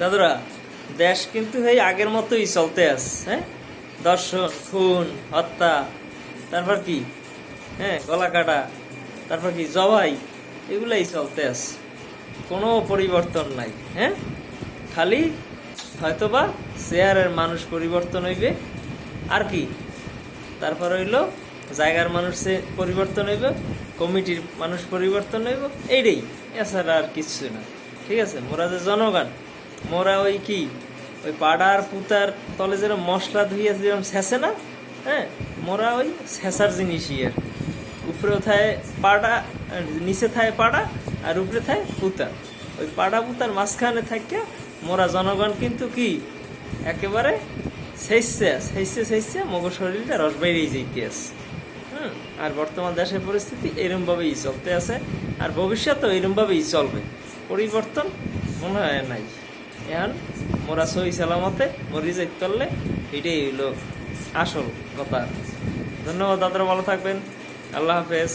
দাদুরা, দেশ কিন্তু এই আগের মতোই চলতে আছে। হ্যাঁ, দর্শন, খুন, হত্যা, তারপর কি, হ্যাঁ, গলা কাটা, তারপর কি জবাই, এগুলাই চলতে আছে, কোনো পরিবর্তন নাই। হ্যাঁ, খালি হয়তোবা চেয়ারের মানুষ পরিবর্তন হইবে, আর কি, তারপর হইল জায়গার মানুষ পরিবর্তন হইব, কমিটির মানুষ পরিবর্তন হইব, এইটাই, এছাড়া আর কিচ্ছু না। ঠিক আছে, মোরা যে জনগণ, মোরা ওই কি, ওই পাড়ার পুতার তলে যেরকম মশলা ধুইয়া যেরকম ছেঁচে না, হ্যাঁ, মোরা ওই ছেঁচার জিনিসই আর কি। উপরে থায় পাড়া, নিচে থায় পাড়া, আর উপরে থায় পুতা। ওই পাড়া পুতার মাঝখানে থাকে মোরা জনগণ কিন্তু কি একেবারে সেইছে মগর শরীরটা রস বাইরেই যেতে আছে। আর বর্তমান দেশের পরিস্থিতি এরমভাবেই চলতে আছে, আর ভবিষ্যতেও এরমভাবেই চলবে, পরিবর্তন মনে হয় নাই। এখন মোরা সহি সালামতে মরি যাইতে পারলে এটাই হইল আসল কথা। ধন্যবাদ দাদারা, ভালো থাকবেন, আল্লাহ হাফেজ।